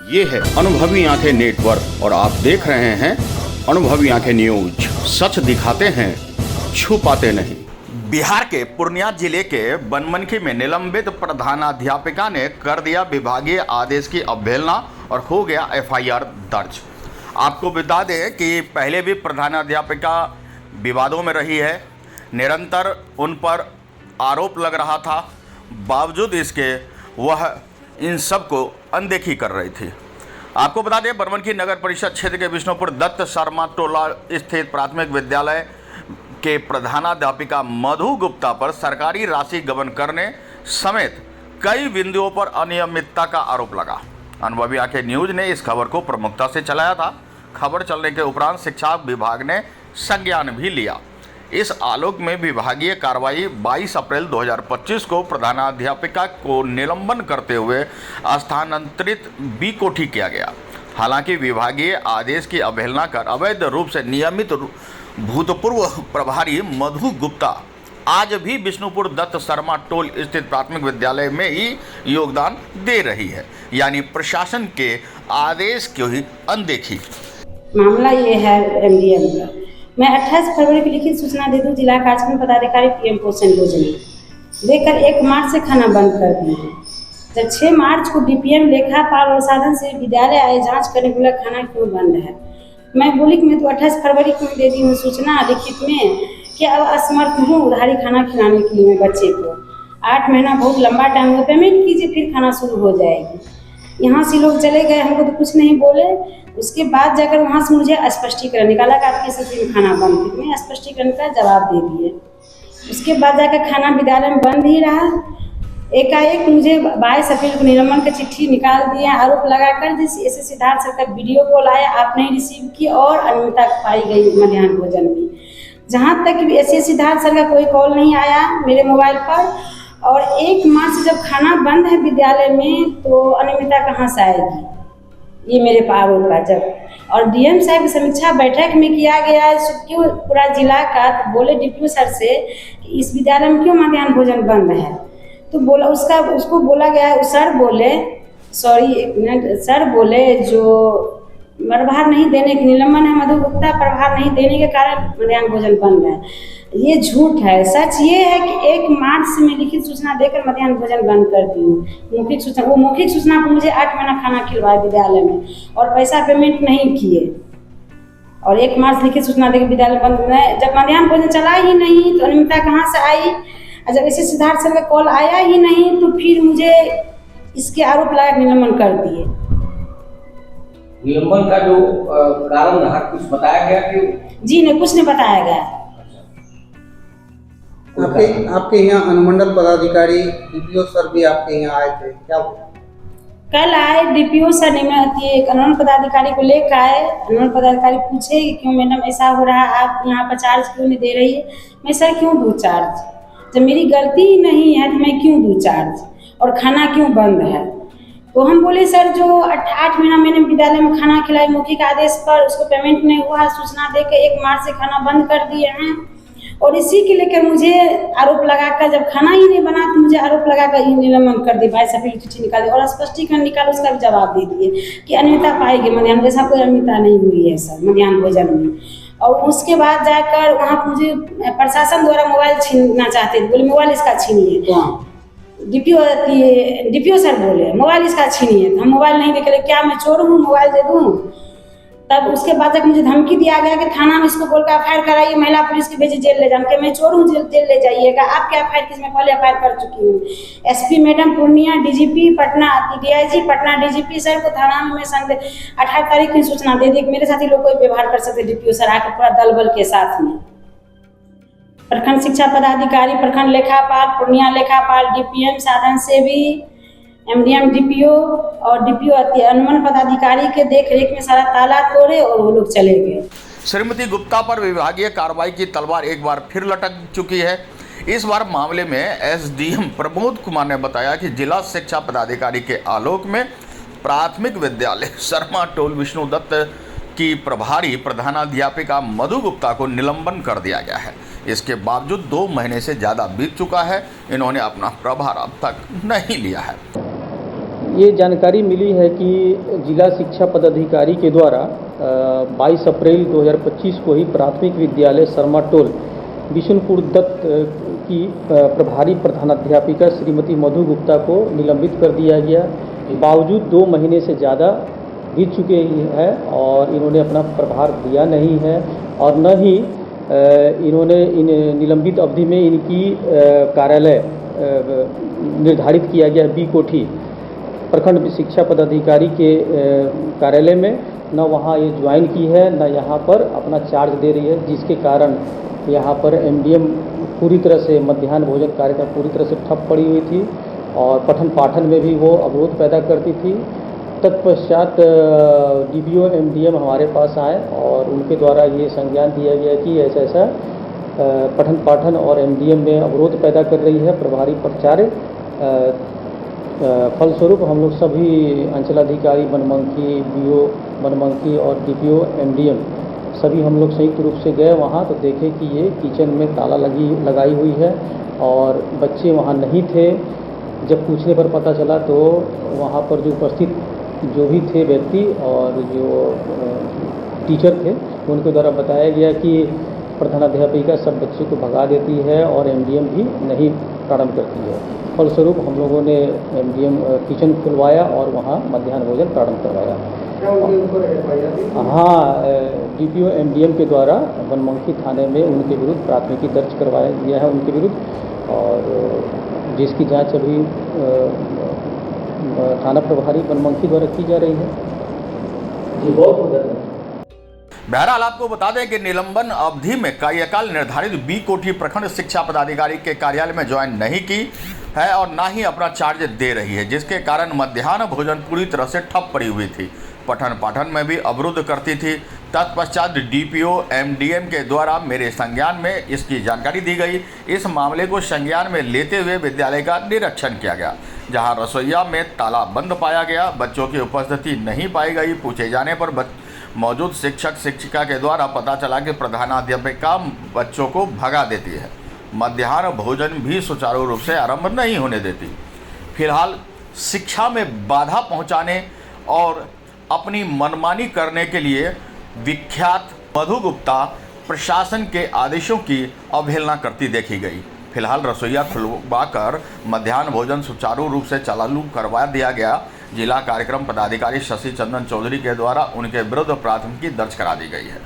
ये है अनुभवी आंखें नेटवर्क और आप देख रहे हैं अनुभवी आंखें न्यूज। सच दिखाते हैं, छुपाते नहीं। बिहार के पूर्णिया जिले के बनमनखी में निलंबित प्रधानाध्यापिका ने कर दिया विभागीय आदेश की अवहेलना और हो गया एफआईआर दर्ज। आपको बता दें कि पहले भी प्रधानाध्यापिका विवादों में रही है, निरंतर उन पर आरोप लग रहा था, बावजूद इसके वह इन सब को अनदेखी कर रही थी। आपको बता दें, बनमनखी नगर परिषद क्षेत्र के विष्णुपुर दत्त शर्मा टोला स्थित प्राथमिक विद्यालय के प्रधानाध्यापिका मधु गुप्ता पर सरकारी राशि गबन करने समेत कई बिंदुओं पर अनियमितता का आरोप लगा। अनुभवी आंखें न्यूज ने इस खबर को प्रमुखता से चलाया था। खबर चलने के उपरांत शिक्षा विभाग ने संज्ञान भी लिया। इस आलोक में विभागीय कार्रवाई 22 अप्रैल 2025 को प्रधानाध्यापिका को निलंबन करते हुए स्थानांतरित बी कोठी किया गया। हालांकि विभागीय आदेश की अवहेलना कर अवैध रूप से नियमित भूतपूर्व प्रभारी मधु गुप्ता आज भी विष्णुपुर दत्त शर्मा टोल स्थित प्राथमिक विद्यालय में ही योगदान दे रही है, यानी प्रशासन के आदेश की ही अनदेखी। मामला ये है एमडीएम का। मैं 28 फरवरी की लिखित सूचना दे दूं, जिला कार्यक्रम पदाधिकारी पीएम पोषण योजना देकर 1 मार्च से खाना बंद कर दिए हैं। जब 6 मार्च को डीपीएम लेखापाल और साधन से विद्यालय आए जांच करने के लिए खाना क्यों बंद है। मैं बोली कि मैं तो 28 फरवरी को दे दी हूँ सूचना लिखित में कि अब असमर्थ हूँ उधारी खाना खिलाने के लिए मैं बच्चे को। 8 महीना बहुत लंबा टाइम हो, पेमेंट कीजिए फिर खाना शुरू हो जाएगी। यहाँ से लोग चले गए, हमको तो कुछ नहीं बोले। उसके बाद जाकर वहाँ से मुझे स्पष्टीकरण निकाला कि आपकी स्थिति में खाना बंद थी। मैं स्पष्टीकरण का जवाब दे दिए। उसके बाद जाकर खाना विद्यालय में बंद ही रहा। एकाएक मुझे 22 अप्रैल को निलंबन की चिट्ठी निकाल दिए आरोप लगाकर, जिस ऐसे सिद्धार्थ सर का वीडियो कॉल आया, आप नहीं रिसीव की और अनियमितता पाई गई मध्याह्न भोजन में। जहाँ तक ऐसे सिद्धार्थ सर का कोई कॉल नहीं आया मेरे मोबाइल पर। और 1 मार्च से जब खाना बंद है विद्यालय में तो अनियमितता कहाँ से आएगी, ये मेरे पर आरोप है। जब और डीएम साहब की समीक्षा बैठक में किया गया है क्यों पूरा जिला का, तो बोले डीपीओ सर से कि इस विद्यालय में क्यों मध्याह्न भोजन बंद है। तो बोला उसको बोला गया, सर बोले सर बोले जो प्रभार नहीं देने के निलंबन है मधु गुप्ता, प्रभार नहीं देने के कारण मध्याह्न भोजन बंद है। ये झूठ है। सच ये है कि 1 मार्च से मैं लिखित सूचना देकर मध्याह्न भोजन बंद कर दी हूँ। मौखिक सूचना पर मुझे 8 महीना खाना खिलवाया विद्यालय में और पैसा पेमेंट नहीं किए। और 1 मार्च लिखित सूचना देकर विद्यालय बंद है। जब मध्याह्न भोजन चला ही नहीं तो अनियमितता कहाँ से आई। और जब ऐसे सिद्धार्थ सर का कॉल आया ही नहीं तो फिर मुझे इसके आरोप लगा निलंबन कर दिए। निलंबन का जो कारण रहा कुछ बताया गया कि? जी नहीं, कुछ नहीं बताया गया। आपके यहाँ अनुमंडल पदाधिकारी डीपीओ सर भी आपके यहाँ आए थे क्या? कल आए डीपीओ सर ने एक अनुमंडल पदाधिकारी को लेकर आए। अनुमंडल पदाधिकारी पूछे कि क्यों मैडम ऐसा हो रहा है, आप यहाँ पर चार्ज क्यों नहीं दे रही है। मैं सर क्यों दूँ चार्ज, जब मेरी गलती ही नहीं है तो मैं क्यों दूँ चार्ज, और खाना क्यों बंद है। तो हम बोले सर जो 8 महीना मैंने विद्यालय में खाना खिलाई मौखिक आदेश पर, उसको पेमेंट नहीं हुआ, सूचना देकर 1 मार्च से खाना बंद कर दिए हैं। और इसी के लेकर मुझे आरोप लगाकर, जब खाना ही नहीं बना तो मुझे आरोप लगाकर निलंबन कर दी। 22 अप्रैल चिट्ठी निकाली और स्पष्टीकरण निकाल, उसका भी जवाब दे दिए कि अनियमितता पाएगी मध्याह्न, जैसा कोई अनियमितता नहीं हुई है सर मध्याह्न भोजन में। और उसके बाद जाकर वहाँ मुझे प्रशासन द्वारा मोबाइल छीनना चाहते थे। बोले मोबाइल इसका छीनिए। डीपीओ सर बोले मोबाइल इसका छीनिए। हम मोबाइल नहीं देखे, क्या मैं चोर हूँ मोबाइल दे दूँ। तब उसके बाद तक मुझे धमकी दिया गया कि थाना में इसको बोलकर एफआईआर कराइए, महिला पुलिस की भेजी जेल ले जाऊँ। मैं चोर हूँ, जेल ले जाइएगा। आप क्या एफआईआर किस, मैं पहले एफआईआर कर चुकी हूँ। SP madam Purnia, DGP Patna, DIG Patna, DGP sir को थाना में मैं 18 तारीख की सूचना दे दी कि मेरे साथ ही लोग कोई व्यवहार कर सकते। डीपीओ सर आकर पूरा दल बल के साथ में प्रखंड शिक्षा पदाधिकारी, प्रखंड लेखापाल, पूर्णिया लेखापाल, डीपीएम, साधन सेवी, एमडीएम, डीपीओ और डीपीओ अनुमंडल पदाधिकारी के देखरेख में सारा ताला तोड़े और वो लोग चले गए। श्रीमती गुप्ता पर विभागीय कार्रवाई की तलवार एक बार फिर लटक चुकी है। इस बार मामले में एसडीएम प्रमोद कुमार ने बताया कि जिला शिक्षा पदाधिकारी के आलोक में प्राथमिक विद्यालय शर्मा टोल विष्णु दत्त की प्रभारी प्रधानाध्यापिका मधु गुप्ता को निलंबन कर दिया गया है। इसके बावजूद 2 महीने से ज़्यादा बीत चुका है, इन्होंने अपना प्रभार अब तक नहीं लिया है। ये जानकारी मिली है कि जिला शिक्षा पदाधिकारी के द्वारा 22 अप्रैल 2025 को ही प्राथमिक विद्यालय शर्मा टोल बिशुनपुर दत्त की प्रभारी प्रधानाध्यापिका श्रीमती मधु गुप्ता को निलंबित कर दिया गया। बावजूद 2 महीने से ज़्यादा बीत चुके हैं और इन्होंने अपना प्रभार दिया नहीं है और न ही इन्होंने इन निलंबित अवधि में इनकी कार्यालय निर्धारित किया गया बी कोठी प्रखंड शिक्षा पदाधिकारी के कार्यालय में, न वहाँ ये ज्वाइन की है न यहाँ पर अपना चार्ज दे रही है, जिसके कारण यहाँ पर एमडीएम पूरी तरह से मध्याह्न भोजन कार्यक्रम पूरी तरह से ठप पड़ी हुई थी और पठन पाठन में भी वो अवरोध पैदा करती थी। तत्पश्चात डीपीओ एमडीएम हमारे पास आए और उनके द्वारा ये संज्ञान दिया गया कि ऐसा ऐसा पठन पाठन और एमडीएम में अवरोध पैदा कर रही है प्रभारी प्राचार्य। फलस्वरूप हम लोग सभी अंचलाधिकारी बनमनखी, बीओ बनमनखी और डीपीओ एमडीएम सभी हम लोग संयुक्त रूप से गए वहाँ, तो देखे कि ये किचन में ताला लगाई हुई है और बच्चे वहाँ नहीं थे। जब पूछने पर पता चला तो वहाँ पर जो उपस्थित जो भी थे व्यक्ति और जो टीचर थे उनके द्वारा बताया गया कि प्रधानाध्यापिका सब बच्चे को भगा देती है और एमडीएम भी नहीं प्रारंभ करती है। फलस्वरूप हम लोगों ने एमडीएम किचन खुलवाया और वहाँ मध्याह्न भोजन प्रारंभ करवाया। हाँ, डीपीओ एमडीएम के द्वारा बनमनखी थाने में उनके विरुद्ध प्राथमिकी दर्ज करवाया गया है उनके विरुद्ध, और जिसकी जांच अभी थाना प्रभारी बनमनखी द्वारा की जा रही है। बहरहाल आपको बता दें कि निलंबन अवधि में कार्यकाल निर्धारित बी कोठी प्रखंड शिक्षा पदाधिकारी के कार्यालय में ज्वाइन नहीं की है और ना ही अपना चार्ज दे रही है, जिसके कारण मध्याह्न भोजन पूरी तरह से ठप पड़ी हुई थी, पठन पाठन में भी अवरुद्ध करती थी। तत्पश्चात डीपीओ एमडीएम के द्वारा मेरे संज्ञान में इसकी जानकारी दी गई। इस मामले को संज्ञान में लेते हुए विद्यालय का निरीक्षण किया गया, जहां रसोईया में ताला बंद पाया गया, बच्चों की उपस्थिति नहीं पाई गई। पूछे जाने पर मौजूद शिक्षक शिक्षिका के द्वारा पता चला कि प्रधानाध्यापिका बच्चों को भगा देती है, मध्याह्न भोजन भी सुचारू रूप से आरंभ नहीं होने देती। फिलहाल शिक्षा में बाधा पहुंचाने और अपनी मनमानी करने के लिए विख्यात मधु गुप्ता प्रशासन के आदेशों की अवहेलना करती देखी गई। फिलहाल रसोईया खुलवाकर मध्याह्न भोजन सुचारू रूप से चालू करवा दिया गया। जिला कार्यक्रम पदाधिकारी शशि चंदन चौधरी के द्वारा उनके विरुद्ध प्राथमिकी दर्ज करा दी गई है।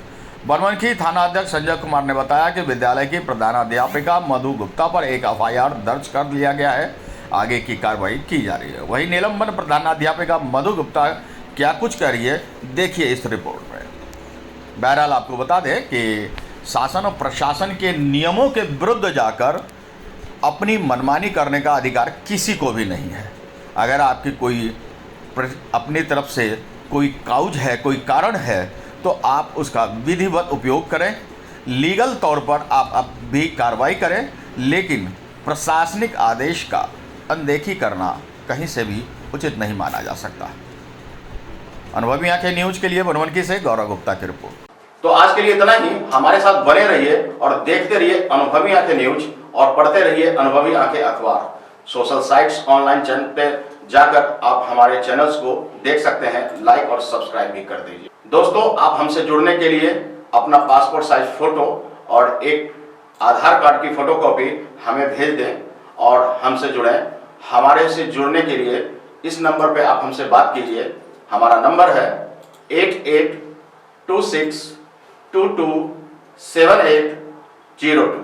बनमनखी थाना अध्यक्ष संजय कुमार ने बताया कि विद्यालय की प्रधानाध्यापिका मधु गुप्ता पर एक एफआईआर दर्ज कर लिया गया है, आगे की कार्रवाई की जा रही है। वहीं निलंबन प्रधानाध्यापिका मधु गुप्ता क्या कुछ कह रही है, देखिए इस रिपोर्ट में। बहरहाल आपको बता दें कि शासन और प्रशासन के नियमों के विरुद्ध जाकर अपनी मनमानी करने का अधिकार किसी को भी नहीं है। अगर आपकी कोई अपनी तरफ से कोई काउज है, कोई कारण है, तो आप उसका विधिवत उपयोग करें, लीगल तौर पर आप भी कार्रवाई करें, लेकिन प्रशासनिक आदेश का अनदेखी करना कहीं से भी उचित नहीं माना जा सकता। अनुभवी आंखें न्यूज के लिए बनमनखी से गौरव गुप्ता की रिपोर्ट। तो आज के लिए इतना ही। हमारे साथ बने रहिए और देखते रहिए अनुभवी आंखें न्यूज और पढ़ते रहिए अनुभवी आंखें अखबार। सोशल साइट्स, ऑनलाइन चैनल पे जाकर आप हमारे चैनल्स को देख सकते हैं, लाइक और सब्सक्राइब भी कर दीजिए। दोस्तों, आप हमसे जुड़ने के लिए अपना पासपोर्ट साइज फोटो और एक आधार कार्ड की फोटोकॉपी हमें भेज दें और हमसे जुड़ें। हमारे से जुड़ने के लिए इस नंबर पे आप हमसे बात कीजिए। हमारा नंबर है 8826227802।